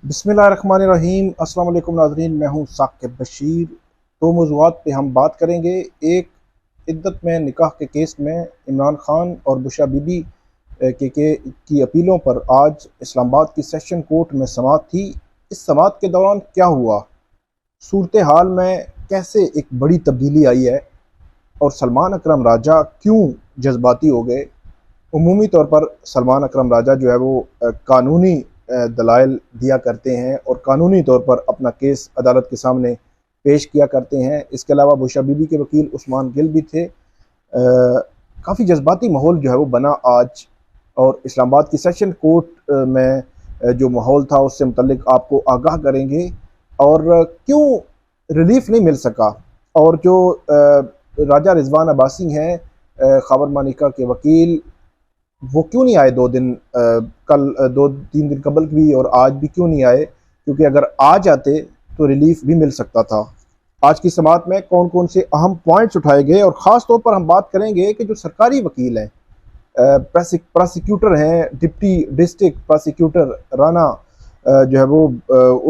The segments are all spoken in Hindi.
बिस्मिल्लाहिर्रहमानिर्रहीम। अस्सलाम वालेकुम नाज़रीन, मैं हूँ साकिब बशीर। दो मौज़ूआत पे हम बात करेंगे। एक, इद्दत में निकाह के केस में इमरान खान और बुशरा बीबी की अपीलों पर आज इस्लामाबाद की सेशन कोर्ट में समाअत थी। इस समाअत के दौरान क्या हुआ, सूरत हाल में कैसे एक बड़ी तब्दीली आई है और सलमान अकरम राजा क्यों जज्बाती हो गए। उमूमी तौर पर सलमान अकरम राजा जो है वो कानूनी दलाइल दिया करते हैं और कानूनी तौर पर अपना केस अदालत के सामने पेश किया करते हैं। इसके अलावा बुशरा बीबी के वकील उस्मान गिल भी थे। काफ़ी जज्बाती माहौल जो है वो बना आज, और इस्लामाबाद की सेशन कोर्ट में जो माहौल था उससे मुतल्लिक आपको आगाह करेंगे और क्यों रिलीफ नहीं मिल सका। और जो राजा रिजवान अब्बासी हैं, खबर मानिका के वकील, वो क्यों नहीं आए 2 दिन, कल 2-3 दिन कबल भी और आज भी क्यों नहीं आए, क्योंकि अगर आ जाते तो रिलीफ भी मिल सकता था। आज की समाअत में कौन कौन से अहम पॉइंट्स उठाए गए और ख़ास तौर पर हम बात करेंगे कि जो सरकारी वकील हैं, प्रोसिक्यूटर हैं, डिप्टी डिस्ट्रिक्ट प्रोसिक्यूटर राना जो है वो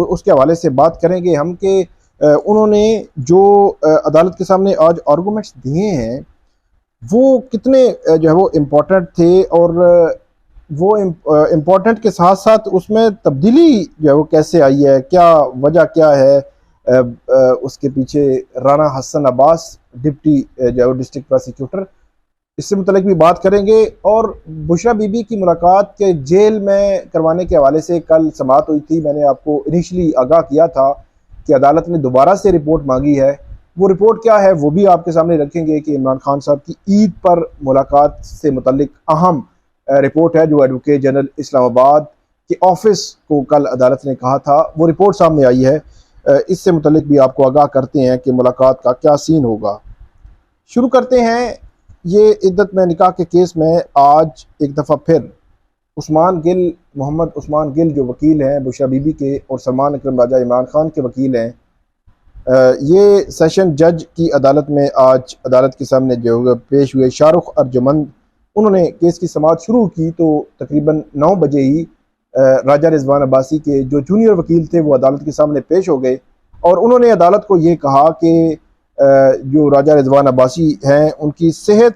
उसके हवाले से बात करेंगे हम कि उन्होंने जो अदालत के सामने आज आर्गूमेंट्स दिए हैं वो कितने जो है वो इम्पोर्टेंट थे, और वो इम्पोर्टेंट के साथ साथ उसमें तब्दीली जो है वो कैसे आई है, क्या वजह क्या है उसके पीछे। राना हसन अब्बास डिप्टी जो है वो डिस्ट्रिक्ट प्रोसिक्यूटर, इससे मुतल्लिक भी बात करेंगे। और बुशरा बीबी की मुलाकात के जेल में करवाने के हवाले से कल समाअत हुई थी। मैंने आपको इनिशली आगाह किया था कि अदालत ने दोबारा से रिपोर्ट मांगी है। वो रिपोर्ट क्या है वो भी आपके सामने रखेंगे कि इमरान खान साहब की ईद पर मुलाकात से मुतल्लिक अहम रिपोर्ट है जो एडवोकेट जनरल इस्लामाबाद के ऑफिस को कल अदालत ने कहा था, वो रिपोर्ट सामने आई है। इससे मुतल्लिक भी आपको आगाह करते हैं कि मुलाकात का क्या सीन होगा। शुरू करते हैं ये इद्दत में निकाह के केस में। आज एक दफ़ा फिर उस्मान गिल, मोहम्मद उस्मान गिल जो वकील हैं बुशरा बीबी के और सलमान अकरम राजा इमरान खान के वकील हैं, ये सेशन जज की अदालत में आज अदालत के सामने जो पेश हुए शाहरुख अर्जुमंद, उन्होंने केस की समाअत शुरू की तो तकरीबन 9 बजे ही राजा रिजवान अब्बासी के जो जूनियर वकील थे वो अदालत के सामने पेश हो गए और उन्होंने अदालत को ये कहा कि जो राजा रिजवान अब्बासी हैं उनकी सेहत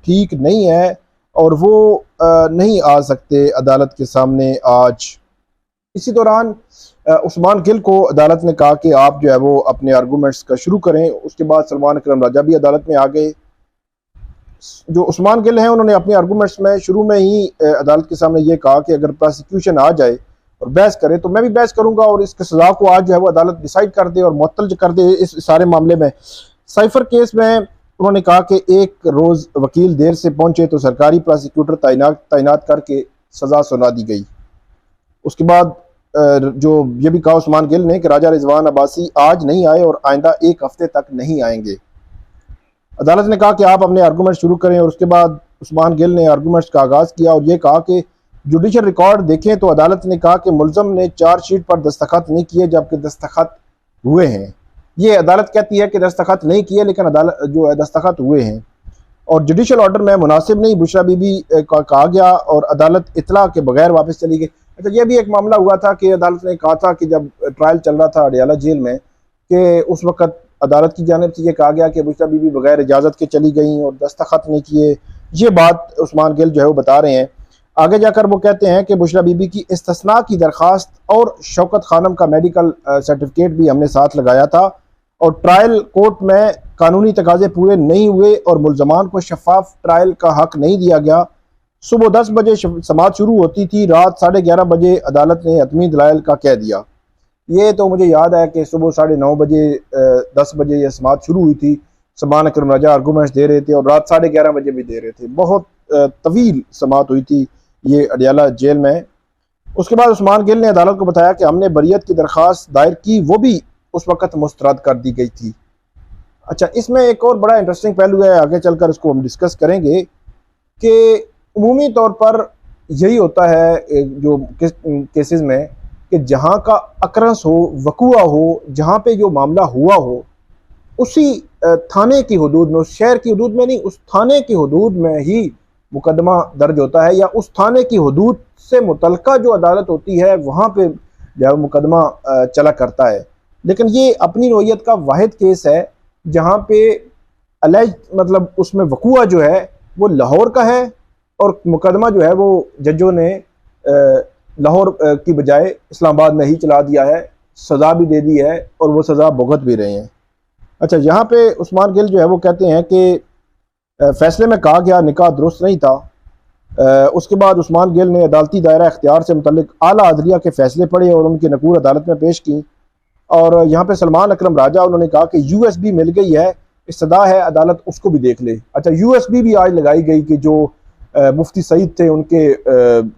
ठीक नहीं है और वो नहीं आ सकते अदालत के सामने आज। इसी दौरान उस्मान गिल को अदालत ने कहा कि आप जो है वो अपने आर्गूमेंट्स का शुरू करें। उसके बाद सलमान अकरम राजा भी अदालत में आ गए। जो उस्मान गिल हैं उन्होंने अपने आर्गूमेंट्स में शुरू में ही अदालत के सामने ये कहा कि अगर प्रोसिक्यूशन आ जाए और बहस करे तो मैं भी बहस करूंगा और इसके सजा को आज जो है वो अदालत डिसाइड कर दे और मुअत्तल कर दे इस सारे मामले में। साइफर केस में उन्होंने कहा कि एक रोज़ वकील देर से पहुंचे तो सरकारी प्रोसिक्यूटर तैनात करके सजा सुना दी गई। उसके बाद जो ये भी कहा उस्मान गिल ने कि राजा रिजवान अब्बासी आज नहीं आए और आइंदा 1 हफ्ते तक नहीं आएंगे। अदालत ने कहा कि आप अपने आर्गूमेंट शुरू करें और उसके बाद उस्मान गिल ने आर्गूमेंट्स का आगाज़ किया और ये कहा कि जुडिशल रिकॉर्ड देखें तो अदालत ने कहा कि मुलज़म ने चार्जशीट पर दस्तखत नहीं किए जबकि दस्तखत हुए हैं। ये अदालत कहती है कि दस्तखत नहीं किए लेकिन अदालत जो है दस्तखत हुए हैं। और जुडिशल ऑर्डर में मुनासिब नहीं बुशरा बीबी का कहा गया और अदालत इतला के बगैर वापस चली गई। अच्छा, ये भी एक मामला हुआ था कि अदालत ने कहा था कि जब ट्रायल चल रहा था अडियाला जेल में कि उस वक़्त अदालत की जानिब से ये कहा गया कि बुशरा बीबी बगैर इजाज़त के चली गई और दस्तखत नहीं किए। ये बात उस्मान गिल जो है वो बता रहे हैं। आगे जाकर वो कहते हैं कि बुशरा बीबी की इस्तिस्ना की दरख्वास्त और शौकत खानम का मेडिकल सर्टिफिकेट भी हमने साथ लगाया था और ट्रायल कोर्ट में कानूनी तकाजे पूरे नहीं हुए और मुलजमान को शफाफ ट्रायल का हक नहीं दिया गया। सुबह 10 बजे समाअत शुरू होती थी, रात 11:30 बजे अदालत ने हतमी दलाइल का कह दिया। ये तो मुझे याद है कि सुबह 9:30 बजे 10 बजे ये समाअत शुरू हुई थी। सलमान अकरम राजा आर्गूमेंट्स दे रहे थे और रात 11:30 बजे भी दे रहे थे। बहुत तवील समाअत हुई थी ये अडियाला जेल में। उसके बाद उस्मान गिल ने अदालत को बताया कि हमने बरियत की दरख्वास्त दायर की, वो भी उस वक़्त मुस्तरद कर दी गई थी। अच्छा, इसमें एक और बड़ा इंटरेस्टिंग पहलू है, आगे चलकर इसको हम डिस्कस करेंगे कि उमूमी तौर पर यही होता है जो केसेस में कि जहाँ का अकरंस हो, वकूआ हो, जहाँ पे जो मामला हुआ हो उसी थाने की हदूद में, उस शहर की हदूद में नहीं, उस थाने की हदूद में ही मुकदमा दर्ज होता है या उस थाने की हदूद से मुतलका जो अदालत होती है वहाँ पे जो है मुकदमा चला करता है। लेकिन ये अपनी नौइयत का वाहिद केस है जहाँ पे अलेज मतलब उसमें वकूआ जो है वो लाहौर का है और मुकदमा जो है वो जजों ने लाहौर की बजाय इस्लामाबाद में ही चला दिया है, सज़ा भी दे दी है और वो सज़ा भुगत भी रहे हैं। अच्छा, यहाँ पे उस्मान गिल जो है वो कहते हैं कि फैसले में कहा गया निकाह दुरुस्त नहीं था। उसके बाद उस्मान गिल ने अदालती दायरा इख्तियार से मुतल्लिक आला अदलिया के फैसले पढ़े और उनकी नकूल अदालत में पेश की। और यहाँ पे सलमान अकरम राजा उन्होंने कहा कि USB मिल गई है, इस्तदा है अदालत उसको भी देख ले। अच्छा, USB भी आज लगाई गई कि जो मुफ्ती सईद थे उनके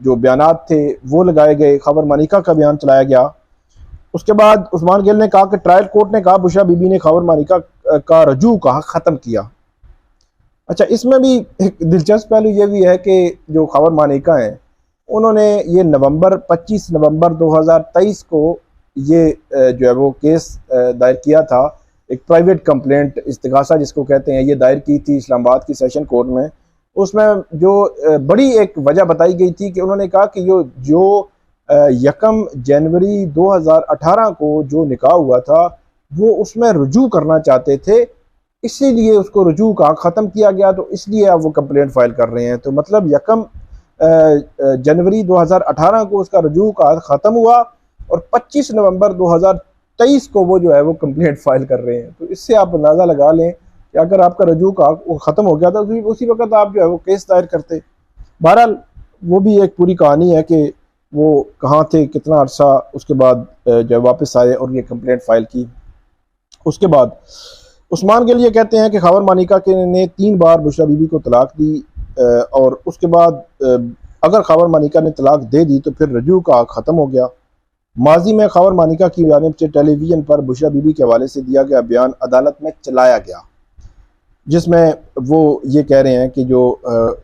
जो बयानात थे वो लगाए गए, खबर मानिका का बयान चलाया गया। उसके बाद उस्मान गिल ने कहा कि ट्रायल कोर्ट ने कहा बुशरा बीबी ने खबर मानिका का रजू कहा ख़त्म किया। अच्छा, इसमें भी एक दिलचस्प पहलू ये भी है कि जो खबर मानिका हैं उन्होंने ये 25 नवंबर 2023 को ये जो है वो केस दायर किया था, एक प्राइवेट कंप्लेंट इस्तिगासा जिसको कहते हैं, ये दायर की थी इस्लामाबाद की सेशन कोर्ट में। उसमें जो बड़ी एक वजह बताई गई थी कि उन्होंने कहा कि जो 1 जनवरी 2018 को जो निकाह हुआ था वो उसमें रुजू करना चाहते थे, इसीलिए उसको रुजू का ख़त्म किया गया, तो इसलिए अब वो कंप्लेंट फाइल कर रहे हैं। तो मतलब 1 जनवरी 2018 को उसका रुजू का ख़त्म हुआ और 25 नवंबर 2023 को वो जो है वो कंप्लेंट फाइल कर रहे हैं। तो इससे आप अंदाज़ा लगा लें कि अगर आपका रुजू का वो ख़त्म हो गया था तो उसी वक्त आप जो है वो केस दायर करते। बहरहाल वो भी एक पूरी कहानी है कि वो कहाँ थे, कितना अरसा उसके बाद जो वापस आए और ये कंप्लेंट फाइल की। उसके बाद उस्मान गिल ये कहते हैं कि खबर मानिका के ने 3 बार बुशरा बीबी को तलाक दी और उसके बाद अगर खबर मानिका ने तलाक दे दी तो फिर रजू का ख़त्म हो गया। माजी में खबर मानिका की जानिब से टेलीविज़न पर बुशरा बीबी के हवाले से दिया गया बयान अदालत में चलाया गया, जिसमें वो ये कह रहे हैं कि जो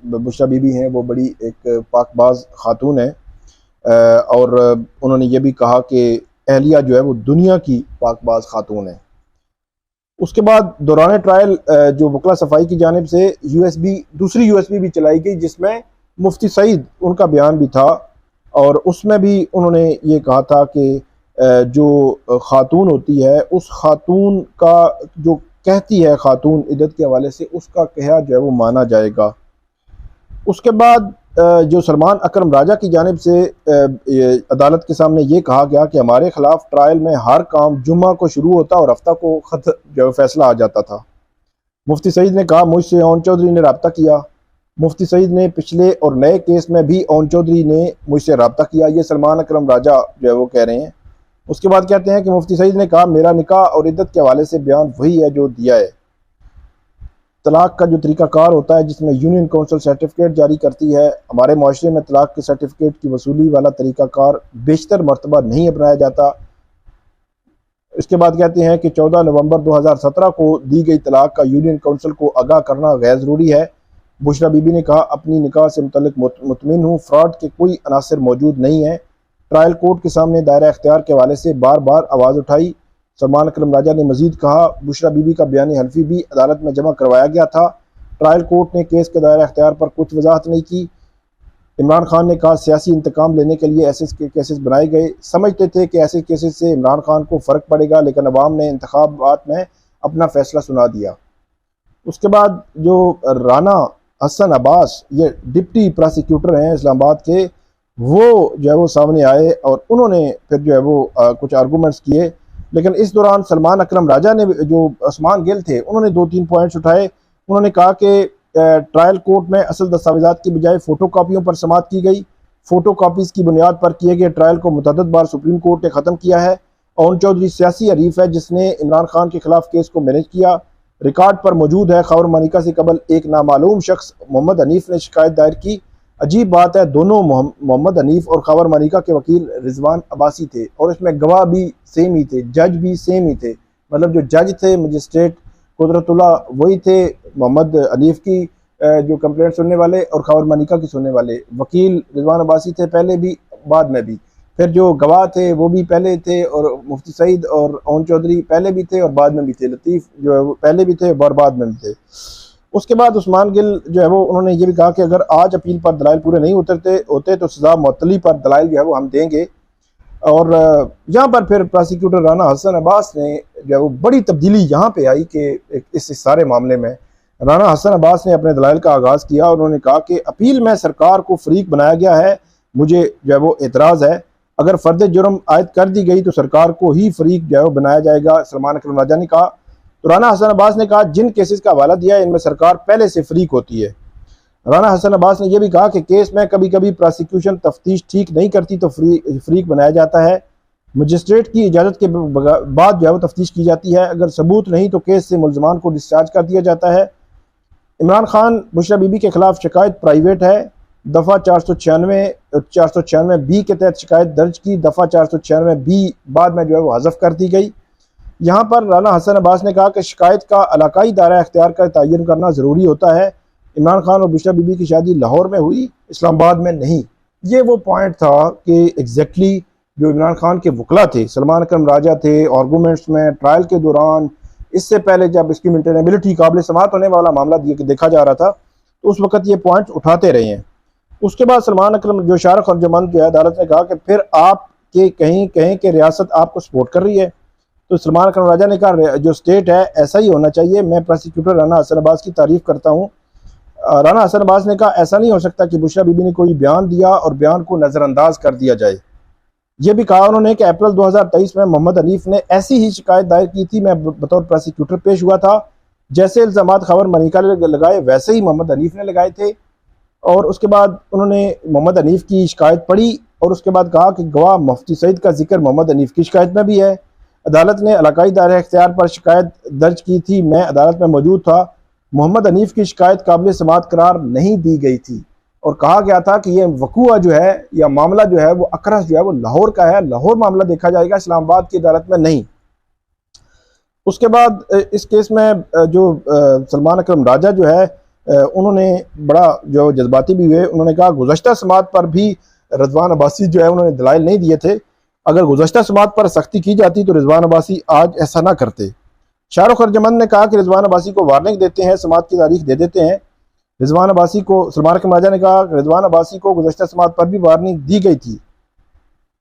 बुशरा बीबी हैं वो बड़ी एक पाकबाज खातून है और उन्होंने ये भी कहा कि अहलिया जो है वो दुनिया की पाकबाज खातून है। उसके बाद दौरान ट्रायल जो वकला सफाई की जानिब से दूसरी USB भी चलाई गई जिसमें मुफ्ती सईद उनका बयान भी था और उसमें भी उन्होंने ये कहा था कि जो खातून होती है उस खातून का जो कहती है खातून इद्दत के हवाले से उसका कहा जो है वो माना जाएगा। उसके बाद जो सलमान अकरम राजा की जानिब से अदालत के सामने ये कहा गया कि हमारे खिलाफ ट्रायल में हर काम जुम्मा को शुरू होता और हफ्ता को खत जो फैसला आ जाता था। मुफ्ती सईद ने कहा मुझसे ओन चौधरी ने रब्ता किया। मुफ्ती सईद ने पिछले और नए केस में भी ओन चौधरी ने मुझसे रब्ता किया, ये सलमान अकरम राजा जो है वो कह रहे हैं। उसके बाद कहते हैं कि मुफ्ती सईद ने कहा मेरा निकाह और इद्दत के हवाले से बयान वही है जो दिया है। तलाक का जो तरीक़ाकार होता है जिसमें यूनियन काउंसिल सर्टिफिकेट जारी करती है, हमारे माशरे में तलाक के सर्टिफिकेट की वसूली वाला तरीक़ाकार बेशतर मरतबा नहीं अपनाया जाता। इसके बाद कहते हैं कि 14 नवंबर 2017 को दी गई तलाक का यूनियन काउंसिल को आगाह करना गैर ज़रूरी है। बुशरा बीबी ने कहा अपनी निकाह से मुतल्लिक मुतमिन हूँ, फ्रॉड के कोई अनासर मौजूद नहीं है। ट्रायल कोर्ट के सामने दायरा इख्तियार के हवाले से बार बार आवाज़ उठाई। सलमान अकरम राजा ने मजीद कहा बुशरा बीबी का बयान हल्फी भी अदालत में जमा करवाया गया था। ट्रायल कोर्ट ने केस के दायरा इख्तियार पर कुछ वजाहत नहीं की। इमरान खान ने कहा सियासी इंतकाम लेने के लिए ऐसे केसेस बनाए गए, समझते थे कि ऐसे केसेस से इमरान खान को फ़र्क पड़ेगा, लेकिन अवाम ने इंतखाबात में अपना फैसला सुना दिया। उसके बाद जो राना हसन अब्बास ये डिप्टी प्रोसिक्यूटर हैं इस्लामाबाद के, वो जो है वो सामने आए और उन्होंने फिर जो है वो कुछ आर्गूमेंट्स किए। लेकिन इस दौरान सलमान अकरम राजा ने जो उस्मान गिल थे उन्होंने 2-3 पॉइंट्स उठाए। उन्होंने कहा कि ट्रायल कोर्ट में असल दस्तावेजात की बजाय फ़ोटो कापियों पर समाअत की गई। फ़ोटो कापीज़ की बुनियाद पर किए गए ट्रायल को मुतअद्दिद बार सुप्रीम कोर्ट ने ख़त्म किया है। ओन चौधरी सियासी हरीफ है जिसने इमरान खान के खिलाफ केस को मैनेज किया। रिकॉर्ड पर मौजूद है खबर मानिका से कबल एक नामालूम शख्स मोहम्मद हनीफ ने शिकायत दायर की। अजीब बात है, दोनों मोहम्मद हनीफ और खबर मानिका के वकील रिजवान अब्बासी थे और इसमें गवाह भी सेम ही थे, जज भी सेम ही थे। मतलब जो जज थे मजिस्ट्रेट कुदरतुल्लाह वही थे, मोहम्मद हनीफ की जो कंप्लेंट सुनने वाले और खबर मानिका की सुनने वाले। वकील रिजवान अब्बासी थे पहले भी बाद में भी, फिर जो गवाह थे वो भी पहले थे और मुफ्ती सईद और ओन चौधरी पहले भी थे और बाद में भी थे, लतीफ़ जो है वो पहले भी थे और बाद में भी थे। उसके बाद उस्मान गिल जो है वो उन्होंने ये भी कहा कि अगर आज अपील पर दलाइल पूरे नहीं उतरते होते तो सज़ा मुअत्तली पर दलाइल जो है वो हम देंगे। और यहाँ पर फिर प्रोसिक्यूटर राना हसन अब्बास ने जो है वो बड़ी तब्दीली यहाँ पे आई कि इस सारे मामले में राना हसन अब्बास ने अपने दलाइल का आगाज़ किया और उन्होंने कहा कि अपील में सरकार को फरीक बनाया गया है, मुझे जो है वो एतराज़ है। अगर फ़र्द जुर्म आयद कर दी गई तो सरकार को ही फरीक जो है वो बनाया जाएगा, सलमान अकरम राजा ने कहा। तो राना हसन अब्बास ने कहा जिन केसेस का हवाला दिया है इनमें सरकार पहले से फरीक होती है। राना हसन अब्बास ने यह भी कहा कि केस में कभी कभी प्रोसिक्यूशन तफ्तीश ठीक नहीं करती तो फरीक बनाया जाता है, मजिस्ट्रेट की इजाज़त के बाद जो है वो तफ्तीश की जाती है, अगर सबूत नहीं तो केस से मुलजमान को डिस्चार्ज कर दिया जाता है। इमरान खान बुशरा बीबी के खिलाफ शिकायत प्राइवेट है, दफ़ा 496 बी के तहत शिकायत दर्ज की, दफ़ा 496 बी बाद में जो है वो हज़फ कर दी गई। यहाँ पर राना हसन अब्बास ने कहा कि शिकायत का इलाकाई दायरा अख्तियार का तयन करना ज़रूरी होता है। इमरान खान और बुशरा बीबी की शादी लाहौर में हुई, इस्लामाबाद में नहीं। ये वो पॉइंट था कि एग्जैक्टली जो इमरान खान के वकला थे, सलमान अकरम राजा थे, आर्गूमेंट्स में ट्रायल के दौरान, इससे पहले जब इसकी मेंटेनेबिलिटी काबिल समाअत होने वाला मामला देखा जा रहा था तो उस वक्त ये पॉइंट्स उठाते रहे हैं। उसके बाद सलमान अकरम जो शाहरुख और जमन जो है अदालत ने कहा कि फिर आप के कहीं कि रियासत आपको सपोर्ट कर रही है। तो सलमान अकरम राजा ने कहा जो स्टेट है ऐसा ही होना चाहिए। मैं प्रोसिक्यूटर राना हसन अब्बास की तारीफ करता हूँ। राना हसन अब्बास ने कहा ऐसा नहीं हो सकता कि बुशरा बीबी ने कोई बयान दिया और बयान को नज़रअंदाज कर दिया जाए। यह भी कहा उन्होंने कि अप्रैल 2023 में मोहम्मद हनीफ ने ऐसी ही शिकायत दायर की थी, मैं बतौर प्रोसिक्यूटर पेश हुआ था, जैसे इल्ज़ामात खबर मनिका ने लगाए वैसे ही मोहम्मद हनीफ ने लगाए थे। और उसके बाद उन्होंने मोहम्मद हनीफ की शिकायत पढ़ी और उसके बाद कहा कि गवाह मुफ्ती सईद का जिक्र मोहम्मद हनीफ की शिकायत में भी है। अदालत ने इलाकाई दायरे इख्तियार पर शिकायत दर्ज की थी, मैं अदालत में मौजूद था। मोहम्मद हनीफ की शिकायत काबिल समाअत करार नहीं दी गई थी और कहा गया था कि यह वकूआ जो है या मामला जो है वो अक्रस जो है वो लाहौर का है, लाहौर मामला देखा जाएगा, इस्लामाबाद की अदालत में नहीं। उसके बाद इस केस में जो सलमान अकरम राजा जो है उन्होंने बड़ा जो जज्बाती भी हुए। उन्होंने कहा गुज़श्ता समाअत पर भी रिजवान अब्बासी जो है उन्होंने दलाइल नहीं दिए थे, अगर गुज़श्ता समाअत पर सख्ती की जाती तो रिजवान अब्बासी आज ऐसा ना करते। शाहरुख और जमन ने कहा कि रिजवान अब्बासी को वार्निंग देते हैं, समाअत की तारीख दे देते हैं। रिजवान अब्बासी को सलमान अकरम राजा ने कहा रिजवान अब्बासी को गुज़श्ता समाअत पर भी वार्निंग दी गई थी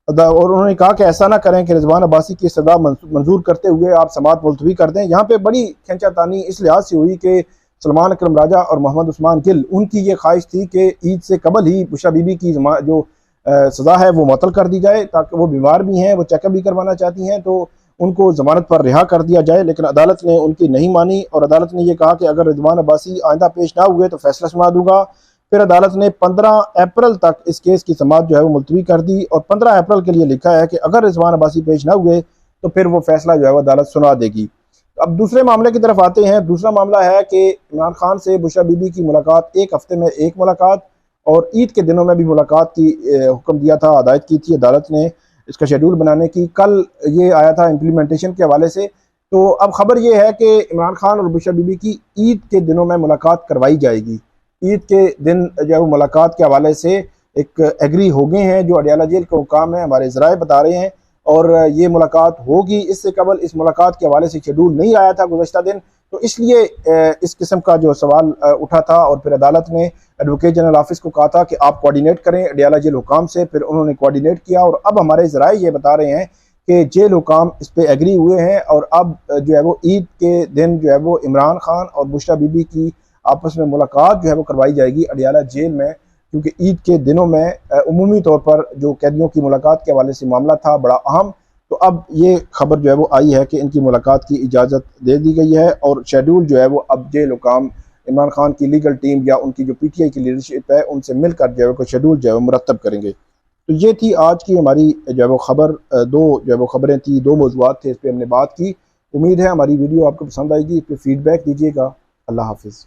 और उन्होंने कहा कि ऐसा ना करें कि रिजवान अब्बासी की सजा मंजूर करते हुए आप समाअत मुलतवी कर दें। यहाँ पे बड़ी खींचातानी इस लिहाज से हुई कि सलमान अकरम राजा और मोहम्मद उस्मान गिल उनकी ये ख्वाहिश थी कि ईद से कबल ही बुशरा बीबी की जो सज़ा है वो मुअत्तल कर दी जाए, ताकि वो बीमार भी हैं, वो चेकअप भी करवाना चाहती हैं, तो उनको ज़मानत पर रिहा कर दिया जाए। लेकिन अदालत ने उनकी नहीं मानी और अदालत ने यह कहा कि अगर रिजवान अब्बासी आइंदा पेश ना हुए तो फैसला सुना दूंगा। फिर अदालत ने 15 अप्रैल तक इस केस की समाअत जो है वो मुलतवी कर दी और 15 अप्रैल के लिए लिखा है कि अगर रिजवान अब्बासी पेश ना हुए तो फिर वो फैसला जो है वो अदालत सुना देगी। अब दूसरे मामले की तरफ आते हैं। दूसरा मामला है कि इमरान खान से बुशरा बीबी की मुलाकात, एक हफ्ते में एक मुलाकात और ईद के दिनों में भी मुलाकात की हुक्म दिया था, हदायत की थी अदालत ने इसका शेड्यूल बनाने की। कल ये आया था इम्प्लीमेंटेशन के हवाले से। तो अब खबर ये है कि इमरान खान और बुशरा बीबी की ईद के दिनों में मुलाकात करवाई जाएगी। ईद के दिन जो है वो मुलाकात के हवाले से एक एग्री हो गए हैं, जो अडियाला जेल के हुकाम है, हमारे ज़राए बता रहे हैं, और ये मुलाकात होगी। इससे कबल इस मुलाकात के हवाले से शेड्यूल नहीं आया था गुज़श्ता दिन, तो इसलिए इस किस्म का जो सवाल उठा था और फिर अदालत ने एडवोकेट जनरल ऑफिस को कहा था कि आप कोऑर्डिनेट करें अडियाला जेल हुकाम से। फिर उन्होंने कोऑर्डिनेट किया और अब हमारे ज़राए ये बता रहे हैं कि जेल हुकाम इस पर एग्री हुए हैं और अब जो है वो ईद के दिन जो है वो इमरान खान और बुशरा बीबी की आपस में मुलाकात जो है वो करवाई जाएगी अडियाला जेल में, क्योंकि ईद के दिनों में उमूमी तौर पर जो कैदियों की मुलाकात के हवाले से मामला था बड़ा अहम। तो अब ये खबर जो है वो आई है कि इनकी मुलाकात की इजाज़त दे दी गई है और शेड्यूल जो है वो अब जेल हुकाम इमरान खान की लीगल टीम या उनकी जो PTI की लीडरशिप है उनसे मिलकर जो है वो शेड्यूल जो है वो मुरतब करेंगे। तो ये थी आज की हमारी जो है वो खबर, दो जो है वो खबरें थी, दो मौज़ूआत थे, इस पर हमने बात की। उम्मीद है हमारी वीडियो आपको पसंद आएगी, इस पर फीडबैक दीजिएगा। अल्लाह हाफिज़।